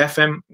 FM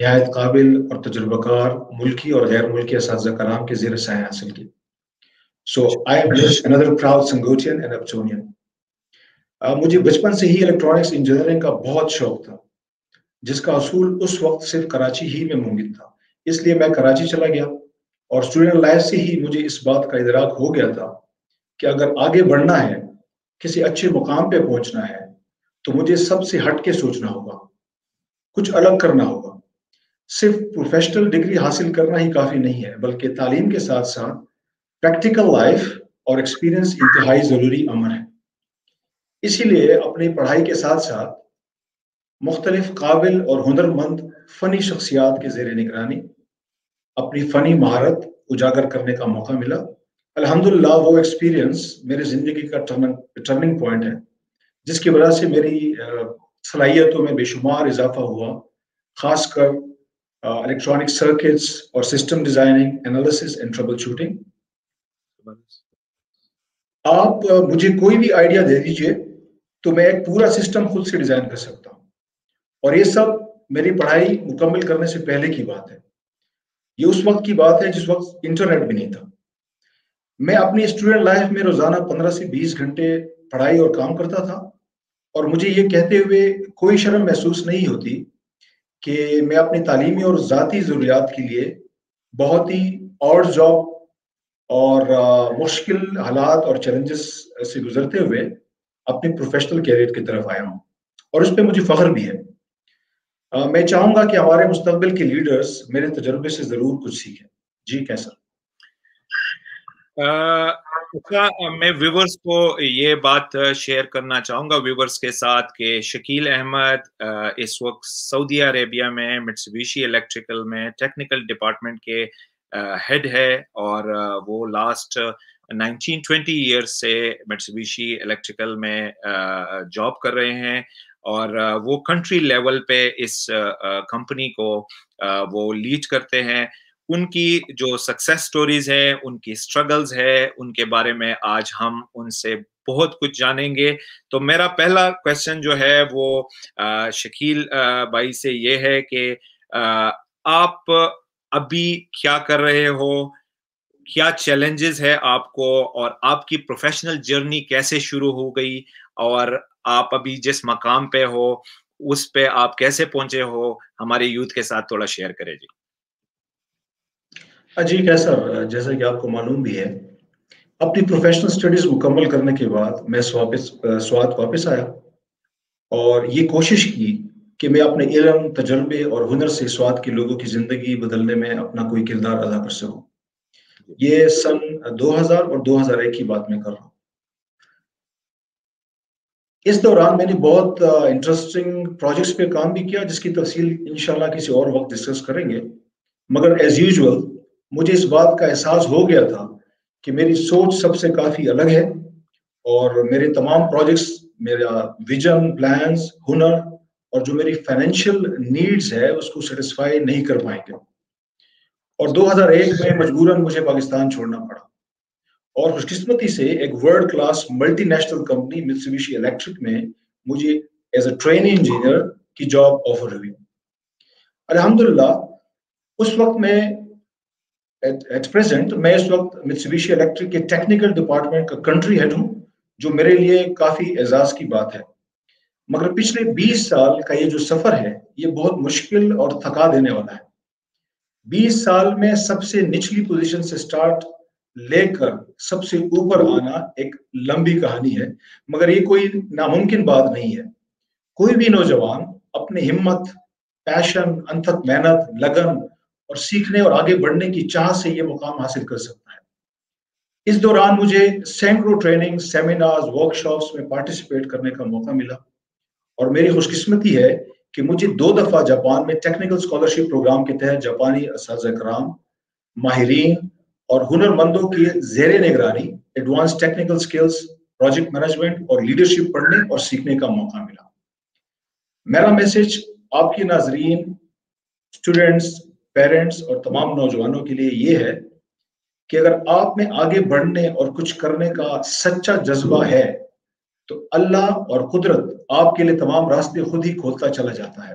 نہایت قابل اور تجربہ کار ملکی اور غیر ملکی اساتذہ کرام کے زیر سایہ حاصل کی. So I am just another proud Sangotian and Uptonian. مجھے بچپن سے ہی الیکٹرانکس انجینئرنگ کا بہت شوق تھا، جس کا حصول اس وقت صرف کراچی ہی میں ممکن تھا. اس لیے میں کراچی چلا گیا اور اسٹوڈنٹ لائف سے ہی مجھے اس بات کا ادراک ہو گیا تھا کہ اگر آگے بڑھنا ہے، کسی اچھے مقام پہ پہنچنا ہے، تو مجھے سب سے ہٹ کے سوچنا ہوگا، کچھ الگ کرنا ہوگا. صرف پروفیشنل ڈگری حاصل کرنا ہی کافی نہیں ہے، بلکہ تعلیم کے ساتھ ساتھ پریکٹیکل لائف اور ایکسپیرینس انتہائی ضروری امر ہے. اسی لیے اپنی پڑھائی کے ساتھ ساتھ مختلف قابل اور ہنرمند فنی شخصیات کے زیر نگرانی اپنی فنی مہارت اجاگر کرنے کا موقع ملا. الحمدللہ وہ ایکسپیرینس میرے زندگی کا ٹرننگ پوائنٹ ہے، جس کی وجہ سے میری صلاحیتوں میں بے شمار اضافہ ہوا، خاص کر الیکٹرانک سرکٹس اور system designing, analysis and trouble shooting. آپ مجھے کوئی بھی آئیڈیا دے دیجئے تو میں ایک پورا سسٹم خود سے ڈیزائن کر سکتا ہوں، اور یہ سب میری پڑھائی مکمل کرنے سے پہلے کی بات ہے. یہ اس وقت کی بات ہے جس وقت انٹرنیٹ بھی نہیں تھا. میں اپنی اسٹوڈنٹ لائف میں روزانہ 15 سے 20 گھنٹے پڑھائی اور کام کرتا تھا، اور مجھے یہ کہتے ہوئے کوئی شرم محسوس نہیں ہوتی کہ میں اپنی تعلیمی اور ذاتی ضروریات کے لیے بہت ہی آڈ جاب اور مشکل حالات اور چیلنجز سے گزرتے ہوئے اپنی پروفیشنل کیریئر کی طرف آیا ہوں، اور اس پہ مجھے فخر بھی ہے. میں چاہوں گا کہ ہمارے مستقبل کے لیڈرز میرے تجربے سے ضرور کچھ سیکھیں. جی کیسا؟ میں ویورز کو یہ بات شیئر کرنا چاہوں گا ویورز کے ساتھ کہ شکیل احمد اس وقت سعودی عربیہ میں مٹسوبیشی الیکٹریکل میں ٹیکنیکل ڈپارٹمنٹ کے ہیڈ ہے، اور وہ لاسٹ 19-20 ایئرس سے مٹسوبیشی الیکٹریکل میں جاب کر رہے ہیں، اور وہ کنٹری لیول پہ اس کمپنی کو وہ لیڈ کرتے ہیں. ان کی جو سکسیس سٹوریز ہیں، ان کی سٹرگلز ہے، ان کے بارے میں آج ہم ان سے بہت کچھ جانیں گے. تو میرا پہلا کویسچن جو ہے وہ شکیل بھائی سے یہ ہے کہ آپ ابھی کیا کر رہے ہو، کیا چیلنجز ہے آپ کو، اور آپ کی پروفیشنل جرنی کیسے شروع ہو گئی، اور آپ ابھی جس مقام پہ ہو اس پہ آپ کیسے پہنچے ہو، ہمارے یوتھ کے ساتھ تھوڑا شیئر کریں. جی کیسر، جیسا کہ آپ کو معلوم بھی ہے، اپنی پروفیشنل سٹڈیز مکمل کرنے کے بعد میں سوات واپس آیا اور یہ کوشش کی کہ میں اپنے علم، تجربے اور ہنر سے سوات کے لوگوں کی زندگی بدلنے میں اپنا کوئی کردار ادا کر سکوں. یہ سن 2000 اور 2001 کی بات میں کر رہا ہوں. اس دوران میں نے بہت انٹرسٹنگ پروجیکٹس پہ کام بھی کیا، جس کی تفصیل انشاءاللہ کسی اور وقت ڈسکس کریں گے. مگر ایز یوزول مجھے اس بات کا احساس ہو گیا تھا کہ میری سوچ سب سے کافی الگ ہے، اور میرے تمام پروجیکٹس میرا ویژن، پلانز، ہنر اور جو میری فائنینشیل نیڈز ہے اس کو سیٹسفائی نہیں کر پائیں گے. اور 2001 میں مجبوراً مجھے پاکستان چھوڑنا پڑا، اور خوش قسمتی سے ایک world class multi national company Mitsubishi electric میں مجھے ایز اے ٹریننگ انجینئر کی جاب آفر ہوئی. الحمدللہ اس وقت میں ایٹ پریزنٹ میں اس وقت مٹسوبیشی الیکٹرک کے ٹیکنیکل ڈپارٹمنٹ کا کنٹری ہیڈ ہوں، جو میرے لیے کافی اعزاز کی بات ہے. مگر پچھلے 20 سال کا یہ جو سفر ہے یہ بہت مشکل اور تھکا دینے والا ہے. 20 سال میں سب سے نچلی پوزیشن سے سٹارٹ لے کر سب سے اوپر آنا ایک لمبی کہانی ہے، مگر یہ کوئی ناممکن بات نہیں ہے. کوئی بھی نوجوان اپنی ہمت، پیشن، انتھک محنت، لگن اور سیکھنے اور آگے بڑھنے کی چاہ سے یہ مقام حاصل کر سکتا ہے. اس دوران مجھے سینکڑوں ٹریننگ، سیمینارز، ورکشاپس میں پارٹیسپیٹ کرنے کا موقع ملا، اور میری خوش قسمتی ہے کہ مجھے 2 دفعہ جاپان میں ٹیکنیکل اسکالرشپ پروگرام کے تحت جاپانی اساتذہ کرام، ماہرین اور ہنرمندوں کی زیر نگرانی advance technical skills, project management اور لیڈرشپ پڑھنے اور سیکھنے کا موقع ملا. میرا میسج آپ کے ناظرین، اسٹوڈنٹس، پیرنٹس اور تمام نوجوانوں کے لیے یہ ہے کہ اگر آپ میں آگے بڑھنے اور کچھ کرنے کا سچا جذبہ ہے تو اللہ اور قدرت آپ کے لیے تمام راستے خود ہی کھولتا چلا جاتا ہے.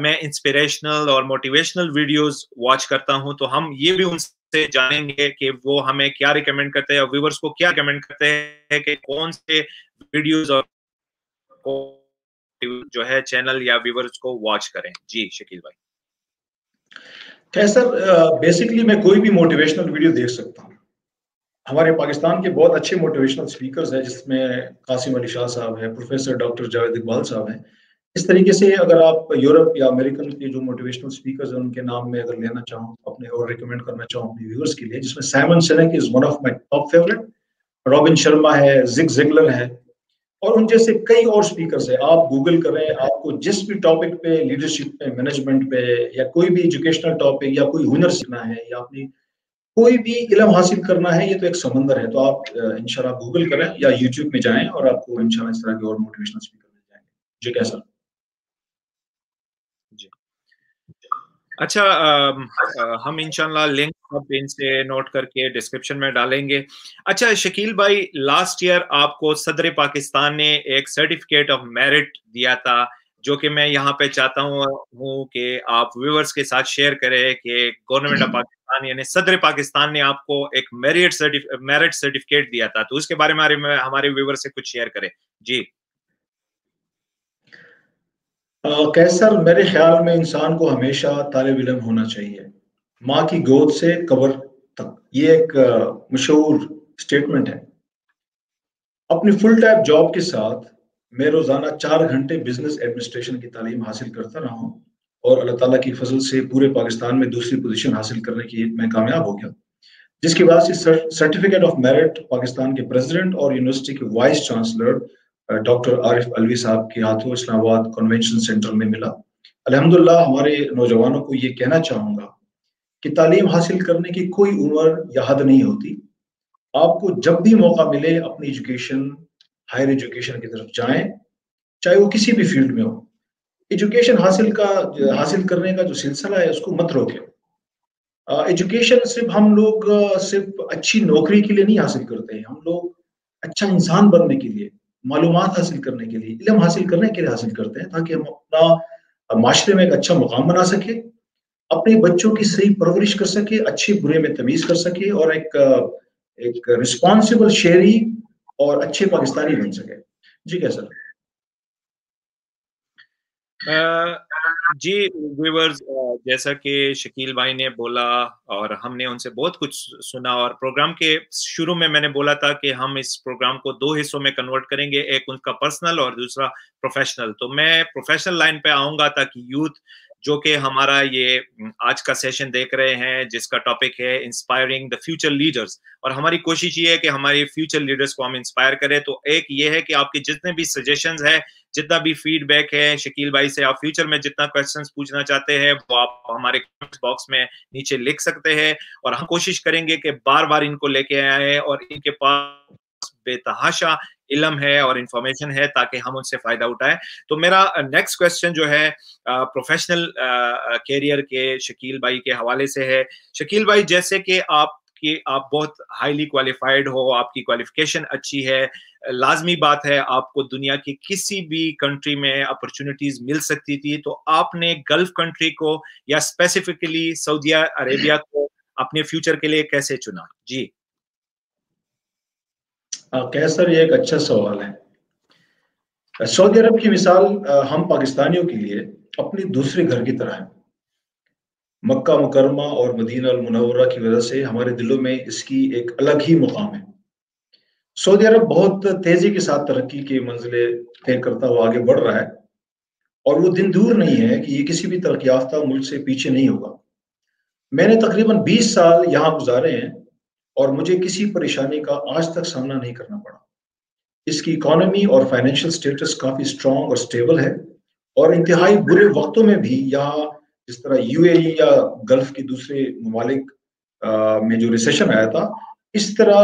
میں انسپریشنل اور موٹیویشنل ویڈیوز واچ کرتا ہوں، تو ہم یہ بھی ان سے جانیں گے کہ وہ ہمیں کیا ریکمینڈ کرتے ہیں اور ویورز کو کیا ریکمینڈ کرتے ہیں کہ کون سے ویڈیوز اور جو ہے چینل یا ویورز کو واچ کریں. جی شکیل بھائی. سر بیسکلی میں کوئی بھی موٹیویشنل ویڈیو دیکھ سکتا ہوں. ہمارے پاکستان کے بہت اچھے موٹیویشنل سپیکرز ہیں، جس میں قاسم علی شاہ صاحب ہیں، پروفیسر ڈاکٹر جاوید اقبال صاحب ہیں. اس طریقے سے اگر آپ یورپ یا امریکن کے جو موٹیویشنل سپیکرز ہیں ان کے نام میں اگر لینا چاہوں اپنے اور ریکمینڈ کرنا چاہوں اپنے ویورز کے لیے، جس میں Simon Sinek is one of my top favourite, Robin Sharma ہے، زگ زگلر ہے، اور ان جیسے کئی اور سپیکرز ہیں. آپ گوگل کریں، آپ کو جس بھی ٹاپک پہ، لیڈرشپ پہ، مینجمنٹ پہ، یا کوئی بھی ایجوکیشنل ٹاپک یا کوئی ہنر سیکھنا ہے یا اپنی کوئی بھی علم حاصل کرنا ہے، یہ تو ایک سمندر ہے. تو آپ انشاءاللہ گوگل کریں یا یوٹیوب میں جائیں اور آپ کو انشاءاللہ اس طرح کے اور موٹیویشنل سپیکر مل جائیں گے. جی کیسا؟ جی اچھا، ہم انشاءاللہ لنک اب ان سے نوٹ کر کے ڈسکرپشن میں ڈالیں گے. اچھا شکیل بھائی، لاسٹ ایئر آپ کو صدر پاکستان نے ایک سرٹیفکیٹ آف میرٹ دیا تھا، جو کہ میں یہاں پہ چاہتا ہوں کہ آپ ویورز کے ساتھ شیئر کریں کہ گورنمنٹ آف پاکستان یعنی صدر پاکستان نے آپ کو ایک میرٹ سرٹیفکیٹ دیا تھا، تو اس کے بارے میں ہمارے ویورز سے کچھ شیئر کریں. جی کیسر، میرے خیال میں انسان کو ہمیشہ طالب علم ہونا چاہیے، ماں کی گود سے قبر تک. یہ ایک مشہور سٹیٹمنٹ ہے. اپنی فل ٹائم جاب کے ساتھ میں روزانہ 4 گھنٹے بزنس ایڈمنسٹریشن کی تعلیم حاصل کرتا رہا ہوں، اور اللہ تعالیٰ کی فضل سے پورے پاکستان میں دوسری پوزیشن حاصل کرنے کی میں کامیاب ہو گیا، جس کی وجہ سے سرٹیفکیٹ آف میرٹ پاکستان کے پریزیڈنٹ اور یونیورسٹی کے وائس چانسلر ڈاکٹر عارف الوی صاحب کے ہاتھوں اسلام آباد کنونشن سینٹر میں ملا. الحمدللہ ہمارے نوجوانوں کو یہ کہنا چاہوں گا کہ تعلیم حاصل کرنے کی کوئی عمر یا حد نہیں ہوتی. آپ کو جب بھی موقع ملے اپنی ایجوکیشن، ہائر ایجوکیشن کی طرف جائیں، چاہے وہ کسی بھی فیلڈ میں ہو. ایجوکیشن حاصل کرنے کا جو سلسلہ ہے اس کو مت روکیں. ایجوکیشن صرف ہم لوگ صرف اچھی نوکری کے لیے نہیں حاصل کرتے ہیں، ہم لوگ اچھا انسان بننے کے لیے، معلومات حاصل کرنے کے لیے، علم حاصل کرنے کے لیے حاصل کرتے ہیں، تاکہ ہم اپنا معاشرے میں ایک اچھا مقام بنا سکے، اپنے بچوں کی صحیح پرورش کر سکے، اچھے برے میں تمیز کر سکے، اور ایک رسپانسبل شہری اور اچھے پاکستانی بن سکے. جی کیسا؟ جی ویورز، جیسا کہ شکیل بھائی نے بولا اور ہم نے ان سے بہت کچھ سنا، اور پروگرام کے شروع میں نے بولا تھا کہ ہم اس پروگرام کو 2 حصوں میں کنورٹ کریں گے، ایک ان کا پرسنل اور دوسرا پروفیشنل. تو میں پروفیشنل لائن پہ آؤں گا تاکہ یوتھ جو کہ ہمارا یہ آج کا سیشن دیکھ رہے ہیں، جس کا ٹاپک ہے انسپائرنگ دا فیوچر لیڈرز، اور ہماری کوشش یہ ہے کہ ہماری فیوچر لیڈرز کو ہم انسپائر کریں. تو ایک یہ ہے کہ آپ کے جتنے بھی سجیشنز ہیں، جتنا بھی فیڈ بیک ہے شکیل بھائی سے، آپ فیوچر میں جتنا کویسچنز پوچھنا چاہتے ہیں وہ آپ ہمارے کمنٹ باکس میں نیچے لکھ سکتے ہیں، اور ہم کوشش کریں گے کہ بار بار ان کو لے کے آئیں، اور ان کے پاس بے تحاشا علم ہے اور انفارمیشن ہے تاکہ ہم ان سے فائدہ اٹھائیں. تو میرا نیکسٹ کویسچن جو ہے پروفیشنل کیریئر کے شکیل بھائی کے حوالے سے ہے. شکیل بھائی، جیسے کہ آپ بہت ہائیلی کوالیفائڈ ہو، آپ کی کوالیفیکیشن اچھی ہے، لازمی بات ہے آپ کو دنیا کی کسی بھی کنٹری میں اپرچونٹیز مل سکتی تھی، تو آپ نے گلف کنٹری کو یا اسپیسیفکلی سعودی عربیہ کو اپنے فیوچر کے لیے کیسے چنا؟ جی کیسر، یہ ایک اچھا سوال ہے. سعودی عرب کی مثال ہم پاکستانیوں کے لیے اپنی دوسرے گھر کی طرح ہے. مکہ مکرمہ اور مدینہ المنورہ کی وجہ سے ہمارے دلوں میں اس کی ایک الگ ہی مقام ہے. سعودی عرب بہت تیزی کے ساتھ ترقی کی منزلیں طے کرتا ہوا آگے بڑھ رہا ہے، اور وہ دن دور نہیں ہے کہ یہ کسی بھی ترقی یافتہ ملک سے پیچھے نہیں ہوگا. میں نے تقریباً 20 سال یہاں گزارے ہیں، اور مجھے کسی پریشانی کا آج تک سامنا نہیں کرنا پڑا. اس کی اکانومی اور فائنینشیل سٹیٹس کافی سٹرونگ اور سٹیبل ہے، اور انتہائی برے وقتوں میں بھی یہاں جس طرح یو اے ای یا گلف کی دوسرے ممالک میں جو ریسیشن آیا تھا، اس طرح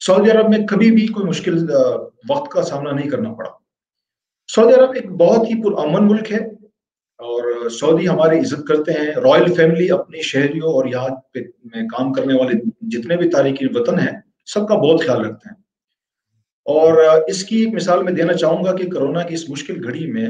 سعودی عرب میں کبھی بھی کوئی مشکل وقت کا سامنا نہیں کرنا پڑا. سعودی عرب ایک بہت ہی پرامن ملک ہے، اور سعودی ہماری عزت کرتے ہیں. رائل فیملی اپنی شہریوں اور یہاں میں کام کرنے والے جتنے بھی تارکین وطن ہیں سب کا بہت خیال رکھتے ہیں. اور اس کی ایک مثال میں دینا چاہوں گا کہ کرونا کی اس مشکل گھڑی میں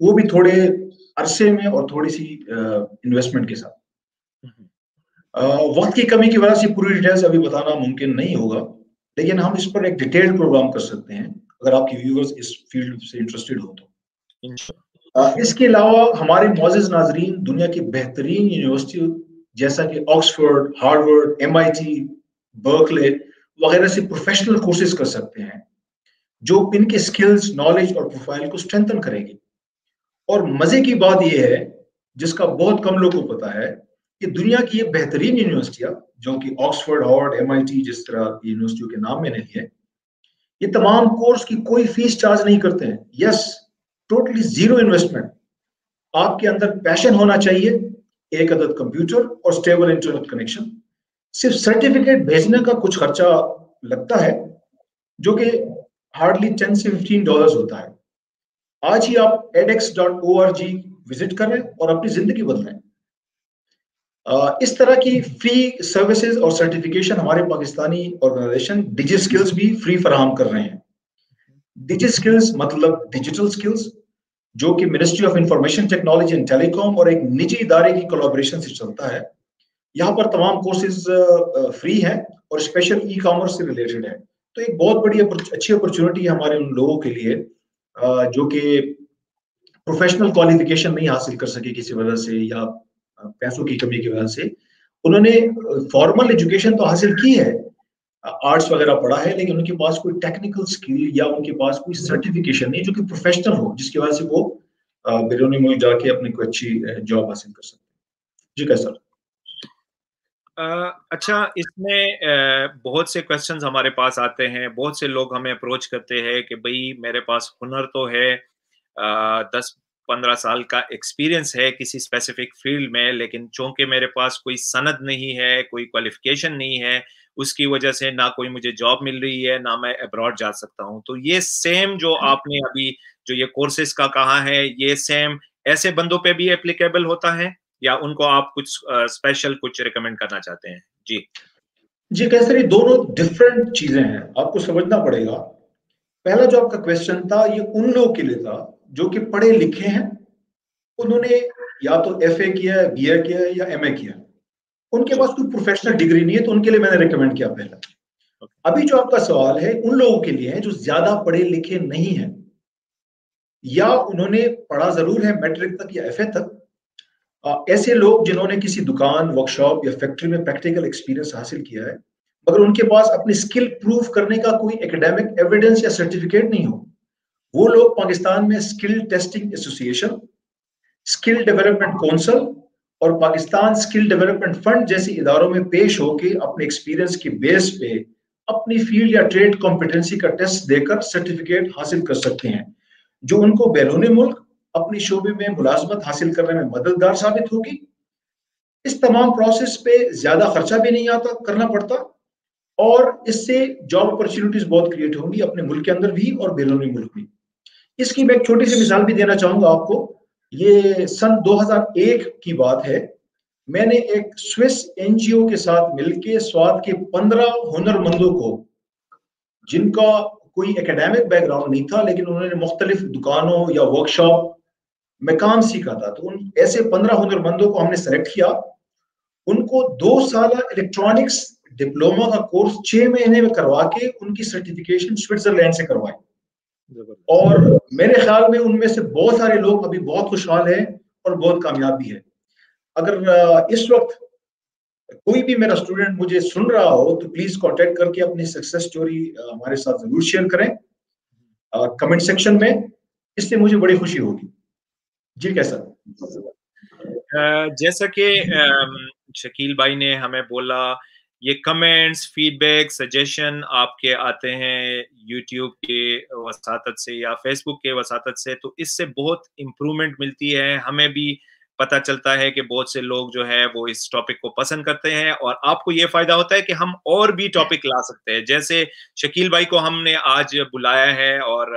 وہ بھی تھوڑے عرصے میں اور تھوڑی سی انویسٹمنٹ کے ساتھ. وقت کی کمی کی وجہ سے پوری ڈیٹیلز ابھی بتانا ممکن نہیں ہوگا، لیکن ہم اس پر ایک ڈیٹیل پروگرام کر سکتے ہیں اگر آپ کی ویورز اس فیلڈ سے انٹرسٹڈ ہو تو. اس کے علاوہ ہمارے معزز ناظرین دنیا کی بہترین یونیورسٹی جیسا کہ آکسفورڈ، ہارورڈ، MIT، برکلے وغیرہ سے پروفیشنل کورسز کر سکتے ہیں جو ان کے سکلز، نالج اور پروفائل کو اسٹرینتھن کرے گی. اور مزے کی بات یہ ہے جس کا بہت کم لوگوں کو پتا ہے کہ دنیا کی یہ بہترین یونیورسٹیاں جو کہ آکسفورڈ، ہارورڈ، MIT جس طرح یونیورسٹیوں کے نام میں نہیں ہے، یہ تمام کورس کی کوئی فیس چارج نہیں کرتے ہیں. یس، ٹوٹلی زیرو انویسٹمنٹ. آپ کے اندر پیشن ہونا چاہیے، ایک عدد کمپیوٹر اور اسٹیبل انٹرنیٹ کنیکشن. صرف سرٹیفکیٹ بھیجنے کا کچھ خرچہ لگتا ہے جو کہ ہارڈلی $10 سے $15 ہوتا ہے. آج ہی آپ edx.org وزٹ کریں اور اپنی زندگی بدلیں. اس طرح کی فری سروسز اور سرٹیفکیشن ہمارے پاکستانی آرگنائزیشن ڈیجی سکلز بھی فری فراہم کر رہے ہیں. ڈیجی سکلز مطلب ڈیجیٹل سکلز، جو کہ ministry of information technology and telecom اور ایک نجی ادارے کی کولیبریشن سے چلتا ہے. یہاں پر تمام کورسز فری ہیں اور اسپیشل ای کامرس سے ریلیٹڈ ہے. تو ایک بہت بڑی اچھی اپرچونٹی ہے ہمارے ان لوگوں کے لیے جو کہ پروفیشنل کوالیفیکیشن نہیں حاصل کر سکے کسی وجہ سے یا پیسوں کی کمی کی وجہ سے. انہوں نے فارمل ایجوکیشن تو حاصل کی ہے، آرٹس وغیرہ پڑھا ہے، لیکن ان کے پاس کوئی ٹیکنیکل سکل یا ان کے پاس کوئی سرٹیفکیشن نہیں جو کہ پروفیشنل ہو، جس کی وجہ سے وہ بیرونی ملک جا کے اپنے کوئی اچھی جاب حاصل کر سکتے. جی کیسا؟ اچھا، اس میں بہت سے کویسچنز ہمارے پاس آتے ہیں، بہت سے لوگ ہمیں اپروچ کرتے ہیں کہ بھئی میرے پاس ہنر تو ہے، 10-15 سال کا ایکسپیرینس ہے کسی اسپیسیفک فیلڈ میں، لیکن چونکہ میرے پاس کوئی سند نہیں ہے، کوئی کوالیفیکیشن نہیں ہے، اس کی وجہ سے نہ کوئی مجھے جاب مل رہی ہے، نہ میں ابراڈ جا سکتا ہوں. تو یہ سیم جو آپ نے ابھی جو یہ کورسز کا کہا ہے، یہ سیم ایسے بندوں پہ بھی اپلیکیبل ہوتا ہے یا ان کو آپ کچھ اسپیشل کچھ ریکمینڈ کرنا چاہتے ہیں؟ جی کیسر، یہ دونوں ڈفرینٹ چیزیں ہیں، آپ کو سمجھنا پڑے گا. پہلا جو آپ کا کویسچن تھا یہ ان لوگوں کے لیے تھا جو کہ پڑھے لکھے ہیں، انہوں نے یا تو FA کیا ہے، BA کیا ہے یا MA کیا ہے، ان کے پاس کوئی پروفیشنل ڈگری نہیں ہے، تو ان کے لیے میں نے ریکمینڈ کیا پہلا. ابھی جو آپ کا سوال ہے ان لوگوں کے لیے ہے جو زیادہ پڑھے لکھے نہیں ہیں یا انہوں نے پڑھا ضرور ہے میٹرک تک یا FA تک. ایسے لوگ جنہوں نے کسی دکان، ورکشاپ یا فیکٹری میں پریکٹیکل ایکسپیرینس حاصل کیا ہے مگر ان کے پاس اپنی سکل پروف کرنے کا کوئی ایکیڈیمک ایویڈنس یا سرٹیفکیٹ نہیں ہو، وہ لوگ پاکستان میں سکل ٹیسٹنگ ایسوسی ایشن، سکل ڈیولپمنٹ کونسل اور پاکستان سکل ڈیولپمنٹ فنڈ جیسی اداروں میں پیش ہو کے اپنے ایکسپیرینس کی بیس پہ اپنی فیلڈ یا ٹریڈ کمپیٹنسی کا ٹیسٹ دے کر سرٹیفکیٹ حاصل کر سکتے ہیں، جو ان کو بیرون ملک اپنی شعبے میں ملازمت حاصل کرنے میں مددگار ثابت ہوگی. اس تمام پروسیس پہ زیادہ خرچہ بھی نہیں آتا کرنا پڑتا اور اس سے جاب اپرچونیٹیز بہت کریٹ ہوں گی اپنے ملک کے اندر بھی اور بیرونی ملک بھی. اس کی میں ایک چھوٹی سی مثال بھی دینا چاہوں گا آپ کو. یہ سن 2001 کی بات ہے، میں نے ایک سوئس NGO کے ساتھ مل کے سوات کے 15 ہنر مندوں کو، جن کا کوئی ایکیڈیمک بیک گراؤنڈ نہیں تھا لیکن انہوں نے مختلف دکانوں یا ورکشاپ میں کام سیکھا تھا، تو ایسے 15 ہنر مندوں کو ہم نے سلیکٹ کیا. ان کو 2 سالہ الیکٹرانکس ڈپلوما کا کورس 6 مہینے میں کروا کے ان کی سرٹیفکیشن سوئٹزرلینڈ سے کروائی. اور میرے خیال میں ان میں سے بہت سارے لوگ ابھی بہت خوشحال ہیں اور بہت کامیاب بھی ہے. اگر اس وقت کوئی بھی میرا اسٹوڈنٹ مجھے سن رہا ہو تو پلیز کانٹیکٹ کر کے اپنی سکسیس سٹوری ہمارے ساتھ ضرور شیئر کریں کمنٹ سیکشن میں، اس سے مجھے بڑی خوشی ہوگی. جی کیسا؟ جیسا کہ شکیل بھائی نے ہمیں بولا، یہ کمنٹس، فیڈ بیک، سجیشن آپ کے آتے ہیں یوٹیوب کے وساطت سے یا فیس بک کے وساطت سے، تو اس سے بہت امپرومنٹ ملتی ہے. ہمیں بھی پتہ چلتا ہے کہ بہت سے لوگ جو ہے وہ اس ٹاپک کو پسند کرتے ہیں اور آپ کو یہ فائدہ ہوتا ہے کہ ہم اور بھی ٹاپک لا سکتے ہیں. جیسے شکیل بھائی کو ہم نے آج بلایا ہے اور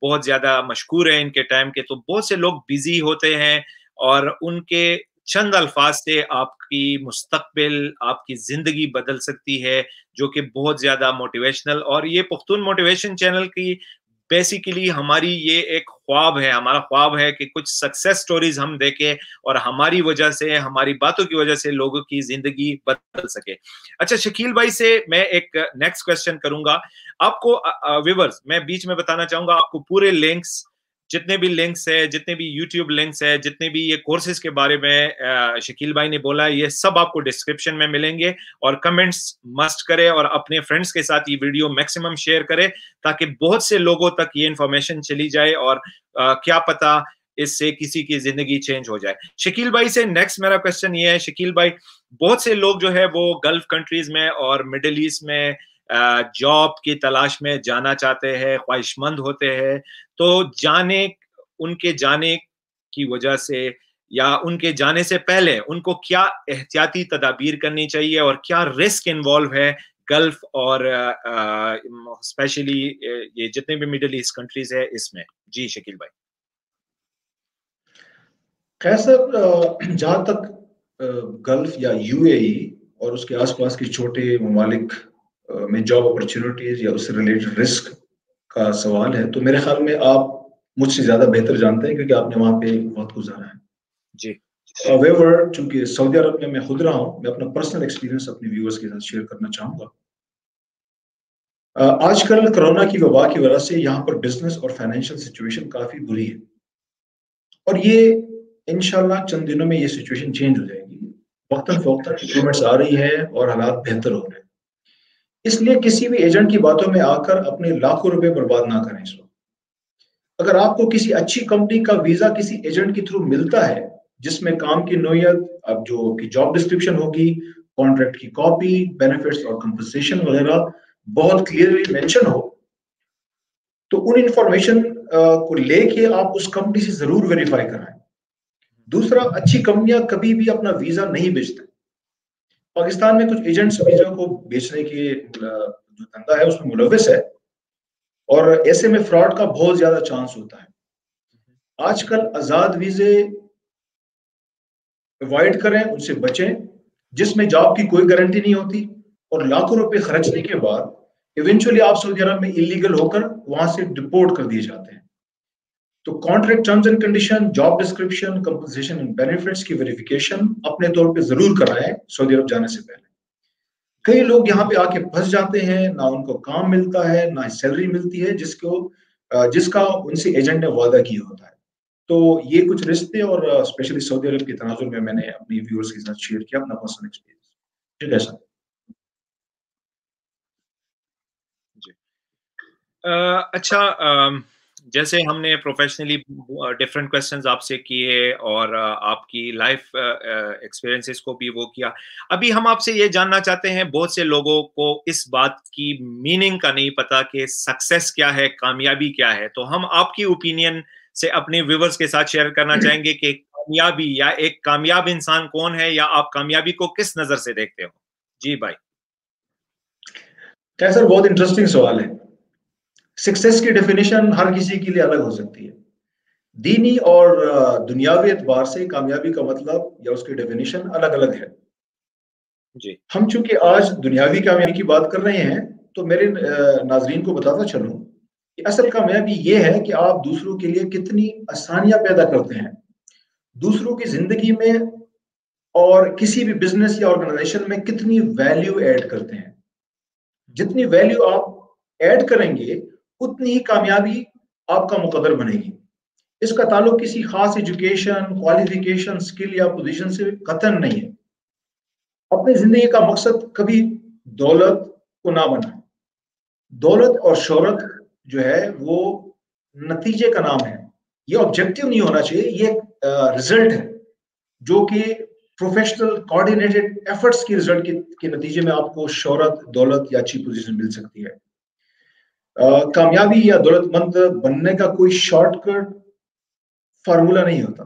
بہت زیادہ مشکور ہے ان کے ٹائم کے، تو بہت سے لوگ بزی ہوتے ہیں اور ان کے چند الفاظ سے آپ کی مستقبل، آپ کی زندگی بدل سکتی ہے، جو کہ بہت زیادہ موٹیویشنل. اور یہ پختون موٹیویشن چینل کی بیسیکلی ہماری یہ ایک خواب ہے، ہمارا خواب ہے کہ کچھ سکسیس سٹوریز ہم دیکھیں اور ہماری وجہ سے، ہماری باتوں کی وجہ سے لوگوں کی زندگی بدل سکے. اچھا شکیل بھائی سے میں ایک نیکسٹ کوشچن کروں گا. آپ کو ویورز میں بیچ میں بتانا چاہوں گا، آپ کو پورے لنکس، جتنے بھی لنکس ہے، جتنے بھی یوٹیوب لنکس ہے، جتنے بھی یہ کورسز کے بارے میں شکیل بھائی نے بولا، یہ سب آپ کو ڈسکرپشن میں ملیں گے. اور کمنٹس مسٹ کرے اور اپنے فرینڈس کے ساتھ یہ ویڈیو میکسیمم شیئر کرے تاکہ بہت سے لوگوں تک یہ انفارمیشن چلی جائے اور کیا پتا اس سے کسی کی زندگی چینج ہو جائے. شکیل بھائی سے نیکسٹ میرا کوشچن یہ ہے. شکیل بھائی، بہت سے لوگ جو ہے وہ گلف کنٹریز میں اور مڈل ایسٹ میں جاب کی تلاش میں جانا چاہتے ہیں، خواہش مند ہوتے ہیں. تو ان کے جانے کی وجہ سے یا ان کے جانے سے پہلے ان کو کیا احتیاطی تدابیر کرنی چاہیے اور کیا رسک انوالو ہے گلف اور اسپیشلی یہ جتنے بھی مڈل ایسٹ کنٹریز ہے اس میں؟ جی شکیل بھائی. خیر سر، جہاں تک گلف یا یو اے ای اور اس کے آس پاس کے چھوٹے ممالک میں جاب اپرچونیٹیز یا اس سے ریلیٹڈ رسک کا سوال ہے، تو میرے خیال میں آپ مجھ سے زیادہ بہتر جانتے ہیں کیونکہ آپ نے وہاں پہ وقت گزارا ہے. جی. however چونکہ سعودی عرب میں خود رہا ہوں، میں اپنا پرسنل ایکسپیرینس اپنے ویورز کے ساتھ شیئر کرنا چاہوں گا. آج کل کرونا کی وبا کی وجہ سے یہاں پر بزنس اور فائنینشیل سچویشن کافی بری ہے، اور یہ انشاءاللہ چند دنوں میں یہ سچویشن چینج ہو جائے گی. وقتاً فوقتاً امپرومنٹس آ رہی ہے اور حالات بہتر ہو رہے ہیں. اس لیے کسی بھی ایجنٹ کی باتوں میں آ کر اپنے لاکھوں روپے برباد نہ کریں. اس وقت اگر آپ کو کسی اچھی کمپنی کا ویزا کسی ایجنٹ کے تھرو ملتا ہے جس میں کام کی نوعیت، اب جو کہ جاب ڈسکرپشن ہوگی، کانٹریکٹ کی کاپی، بینیفٹس اور کمپنسیشن وغیرہ بہت کلیئرلی مینشن ہو، تو ان انفارمیشن کو لے کے آپ اس کمپنی سے ضرور ویریفائی کرائیں. دوسرا، اچھی کمپنیاں کبھی بھی اپنا ویزا نہیں بیچتے. پاکستان میں کچھ ایجنٹس ویزا کو بیچنے کے جو دھندا ہے اس میں ملوث ہے، اور ایسے میں فراڈ کا بہت زیادہ چانس ہوتا ہے. آج کل آزاد ویزے اوائڈ کریں، ان سے بچیں جس میں جاب کی کوئی گارنٹی نہیں ہوتی، اور لاکھوں روپے خرچنے کے بعد ایونچولی آپ سعودی عرب میں انلیگل ہو کر وہاں سے ڈپورٹ کر دیے جاتے ہیں. تو contract terms and condition, job description, compensation and benefits کی ویریفیکیشن اپنے طور پہ ضرور کرائیں سعودی عرب جانے سے پہلے. کئی لوگ یہاں پہ آ کے پھنس جاتے ہیں، نہ ان کو کام ملتا ہے نہ سیلری ملتی ہے جس کا ان سے ایجنٹ نے وعدہ کیا ہوتا ہے. تو یہ کچھ رشتے اور اسپیشلی سعودی عرب کے تناظر میں نے اپنی ویورز کے ساتھ شیئر کیا اپنا پرسنل ایکسپیرینس. ٹھیک ہے سر. جی. اچھا، جیسے ہم نے پروفیشنلی ڈفرینٹ کوشچنز آپ سے کیے اور آپ کی لائف ایکسپیرینسز کو بھی وہ کیا، ابھی ہم آپ سے یہ جاننا چاہتے ہیں، بہت سے لوگوں کو اس بات کی میننگ کا نہیں پتا کہ سکسیس کیا ہے، کامیابی کیا ہے. تو ہم آپ کی اوپینین سے اپنے ویورز کے ساتھ شیئر کرنا چاہیں گے کہ کامیابی یا ایک کامیاب انسان کون ہے، یا آپ کامیابی کو کس نظر سے دیکھتے ہو؟ جی بھائی. کیا سر، بہت انٹرسٹنگ سوال ہے. سکسیس کی ڈیفینیشن ہر کسی کے لیے الگ ہو سکتی ہے. دینی اور دنیاوی اعتبار سے کامیابی کا مطلب یا اس کی ڈیفینیشن الگ الگ ہے. جی. ہم چونکہ آج دنیاوی کامیابی کی بات کر رہے ہیں تو میرے ناظرین کو بتاتا چلوں کہ اصل کامیابی یہ ہے کہ آپ دوسروں کے لیے کتنی آسانیاں پیدا کرتے ہیں، دوسروں کی زندگی میں اور کسی بھی بزنس یا آرگنائزیشن میں کتنی ویلیو ایڈ کرتے ہیں. جتنی ویلیو آپ ایڈ کریں گے اتنی ہی کامیابی آپ کا مقدر بنے گی. اس کا تعلق کسی خاص ایجوکیشن، کوالیفیکیشن، اسکل یا پوزیشن سے قطعاً نہیں ہے. اپنی زندگی کا مقصد کبھی دولت کو نہ بنائیں. دولت اور شہرت جو ہے وہ نتیجے کا نام ہے، یہ آبجیکٹو نہیں ہونا چاہیے، یہ رزلٹ ہے جو کہ پروفیشنل کوآرڈینیٹڈ ایفرٹس کی رزلٹ کے نتیجے میں آپ کو شہرت، دولت یا اچھی پوزیشن مل سکتی ہے. کامیابی یا دولت مند بننے کا کوئی شارٹ کٹ فارمولا نہیں ہوتا.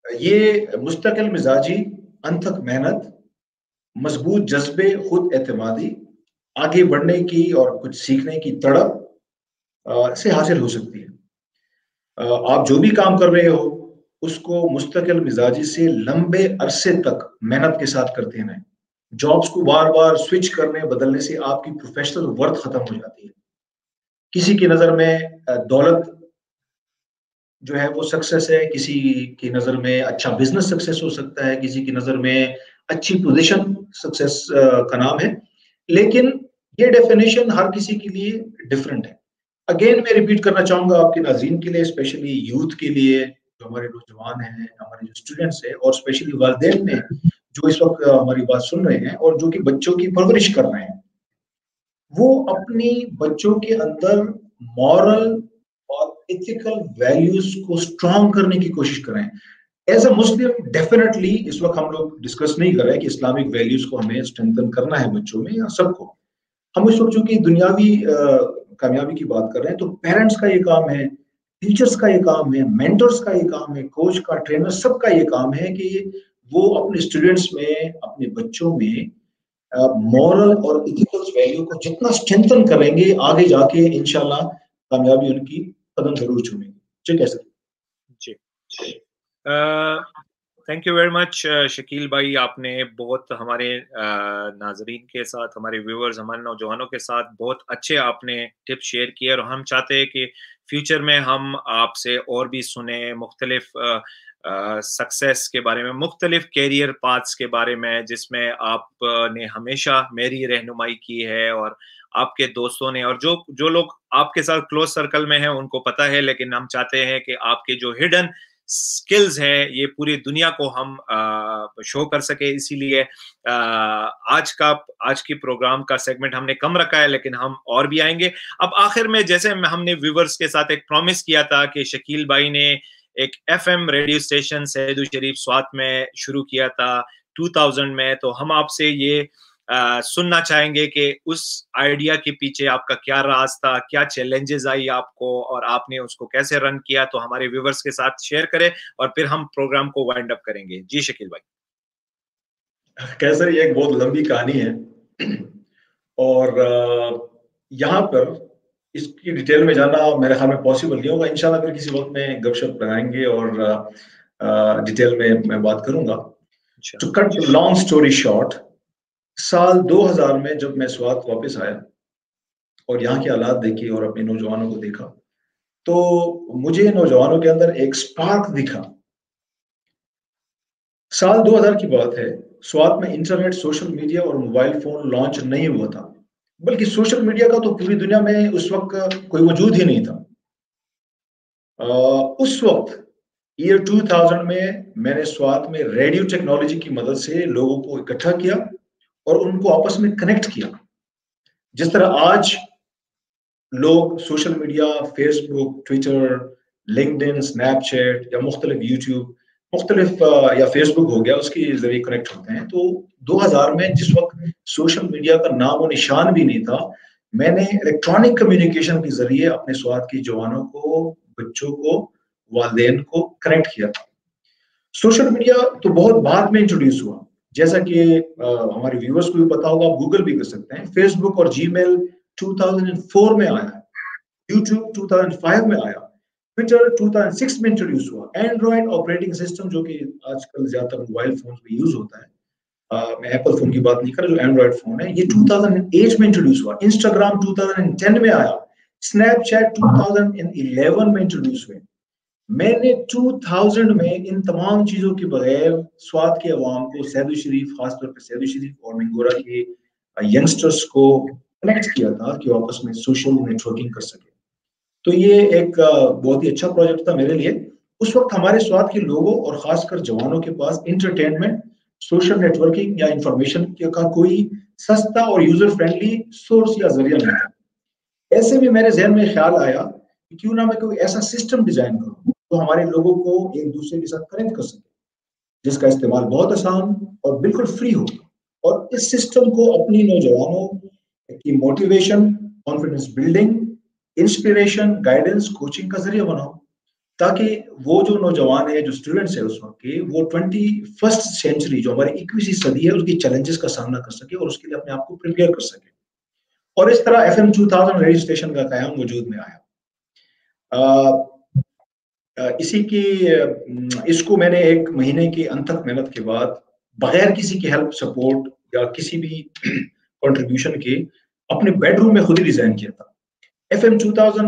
یہ مستقل مزاجی، انتھک محنت، مضبوط جذبے، خود اعتمادی، آگے بڑھنے کی اور کچھ سیکھنے کی تڑپ سے حاصل ہو سکتی ہے. آپ جو بھی کام کر رہے ہو اس کو مستقل مزاجی سے لمبے عرصے تک محنت کے ساتھ کرتے رہیں. جابس کو بار بار سوئچ کرنے بدلنے سے آپ کی پروفیشنل ورتھ ختم ہو جاتی ہے. کسی کی نظر میں دولت جو ہے وہ سکسیس ہے، کسی کی نظر میں اچھا بزنس سکسیس ہو سکتا ہے، کسی کی نظر میں اچھی پوزیشن سکسیس کا نام ہے، لیکن یہ ڈیفینیشن ہر کسی کے لیے ڈفرینٹ ہے۔ اگین میں ریپیٹ کرنا چاہوں گا آپ کے ناظرین کے لیے، اسپیشلی یوتھ کے لیے، جو ہمارے نوجوان ہیں، ہمارے جو اسٹوڈنٹس ہیں، اور اسپیشلی والدین میں جو اس وقت ہماری بات سن رہے ہیں اور جو کہ بچوں کی پرورش کر رہے ہیں، وہ اپنی بچوں کے اندر مورل اور ایتھیکل ویلیوز کو اسٹرانگ کرنے کی کوشش کریں۔ ایز اے مسلم ڈیفینیٹلی اس وقت ہم لوگ ڈسکس نہیں کر رہے کہ اسلامک ویلیوز کو ہمیں اسٹرینتھن کرنا ہے بچوں میں یا سب کو۔ ہم اس وقت چونکہ دنیاوی کامیابی کی بات کر رہے ہیں، تو پیرنٹس کا یہ کام ہے، ٹیچرس کا یہ کام ہے، مینٹرس کا یہ کام ہے، کوچ کا، ٹرینر، سب کا یہ کام ہے کہ وہ اپنے اسٹوڈنٹس میں، اپنے بچوں میں مورل اور ایتھیکل ویلیو کو جتنا اسٹرینتھن کریں گے، آگے جا کے انشاءاللہ کامیابی ان کی قدم ضرور چومیں گے۔ ٹھیک ہے سر؟ جی، thank you very much Shakeel بھائی، آپ نے بہت ہمارے ناظرین کے ساتھ، ہمارے ویورز، ہمارے نوجوانوں کے ساتھ بہت اچھے آپ نے ٹپ شیئر کیے، اور ہم چاہتے ہیں کہ فیوچر میں ہم آپ سے اور بھی سنیں مختلف سکسیس کے بارے میں، مختلف کیریئر پاتھس کے بارے میں، جس میں آپ نے ہمیشہ میری رہنمائی کی ہے، اور آپ کے دوستوں نے، اور جو لوگ آپ کے ساتھ کلوز سرکل میں ہیں ان کو پتہ ہے، لیکن ہم چاہتے ہیں کہ آپ کے جو ہڈن سکلز ہیں یہ پوری دنیا کو ہم شو کر سکے۔ اسی لیے آج کی پروگرام کا سیگمنٹ ہم نے کم رکھا ہے، لیکن ہم اور بھی آئیں گے۔ اب آخر میں، جیسے ہم نے ویورز کے ساتھ ایک پرومس کیا تھا کہ شکیل بھائی نے ایک FM ریڈیو اسٹیشن سید الشریف سوات میں شروع کیا تھا 2000 میں، تو ہم آپ سے یہ سننا چاہیں گے کہ اس آئیڈیا کے پیچھے آپ کا کیا راز تھا، کیا چیلنجز آئی آپ کو، اور آپ نے اس کو کیسے رن کیا، تو ہمارے ویورز کے ساتھ شیئر کریں، اور پھر ہم پروگرام کو وائنڈ اپ کریں گے۔ جی شکیل بھائی۔ کیسر، یہ ایک بہت لمبی کہانی ہے، اور یہاں پر اس کی ڈیٹیل میں جانا میرے خیال میں پاسبل نہیں ہوگا۔ انشاءاللہ پھر کسی وقت میں گپ شپ لگائیں گے اور ڈیٹیل میں بات کروں گا۔ To cut long story short, سال 2000 میں جب میں سوات واپس آیا اور یہاں کے حالات دیکھے اور اپنے نوجوانوں کو دیکھا، تو مجھے نوجوانوں کے اندر ایک سپارک دکھا۔ سال 2000 کی بات ہے، سوات میں انٹرنیٹ، سوشل میڈیا اور موبائل فون لانچ نہیں ہوا تھا، بلکہ سوشل میڈیا کا تو پوری دنیا میں اس وقت کوئی وجود ہی نہیں تھا۔ اس وقت ایئر 2000 میں نے سوات میں ریڈیو ٹیکنالوجی کی مدد سے لوگوں کو اکٹھا کیا اور ان کو آپس میں کنیکٹ کیا۔ جس طرح آج لوگ سوشل میڈیا، فیس بک، ٹویٹر، لنکڈ ان، اسنیپ چیٹ یا مختلف یوٹیوب، مختلف یا فیس بک ہو گیا، اس کے ذریعے کنیکٹ ہوتے ہیں، تو 2000 میں جس وقت سوشل میڈیا کا نام و نشان بھی نہیں تھا، میں نے الیکٹرانک کمیونیکیشن کے ذریعے اپنے سوات کے جوانوں کو، بچوں کو، والدین کو کنیکٹ کیا تھا۔ سوشل میڈیا تو بہت بعد میں انٹروڈیوس ہوا، جیسا کہ ہمارے ویورز کو بھی پتا ہوگا، آپ گوگل بھی کر سکتے ہیں۔ فیس بک اور جی میل 2004 میں آیا، یوٹیوب 2005 میں آیا، ٹویٹر 2006 میں انٹروڈیوس ہوا۔ اینڈرائڈ آپریٹنگ سسٹم، جو کہ آج کل زیادہ تر موبائل فون میں یوز ہوتا ہے، میں ایپل فون کی بات نہیں کر رہا، جو اینڈرائڈ فون ہے، یہ 2008 میں انٹروڈیوس ہوا۔ انسٹاگرام 2010 میں آیا، اسنیپ چیٹ 2011 میں انٹروڈیوس ہوئے۔ میں نے 2000 میں ان تمام چیزوں کے بغیر سوات کے عوام کو، سید الشریف، خاص طور پہ سید الشریف اور منگورا کے ینگسٹرز کو کنیکٹ کیا تھا کہ وہ آپس میں سوشل نیٹورکنگ کر سکے۔ تو یہ ایک بہت ہی اچھا پروجیکٹ تھا میرے لیے۔ اس وقت ہمارے سوات کے لوگوں اور خاص کر جوانوں کے پاس انٹرٹینمنٹ، سوشل نیٹورکنگ یا انفارمیشن کا کوئی سستا اور یوزر فرینڈلی سورس یا ذریعہ نہیں تھا۔ ایسے میں میرے ذہن میں خیال آیا کہ کیوں نہ میں کوئی ایسا سسٹم ڈیزائن کروں جو ہمارے لوگوں کو ایک دوسرے کے ساتھ کنیکٹ کر سکے، جس کا استعمال بہت آسان اور بالکل فری ہو، اور اس سسٹم کو اپنی نوجوانوں کی motivation, confidence building, inspiration, guidance, coaching کا ذریعہ بناؤ، تاکہ وہ جو نوجوان ہے، جو اسٹوڈنٹس ہے اس وقت کے، وہ 21st سینچری، جو ہماری 21ویں صدی ہے، اس کی چیلنجز کا سامنا کر سکے اور اس کے لیے اپنے آپ کو پریپیئر کر سکے۔ اور اس طرح FM 2000 ریڈیو اسٹیشن کا قیام وجود میں آیا۔ اس کو میں نے 1 مہینے کی انتھک محنت کے بعد، بغیر کسی کی ہیلپ، سپورٹ یا کسی بھی کنٹریبیوشن کے، اپنے بیڈ روم میں خود ہی ڈیزائن کیا تھا۔ FM 2000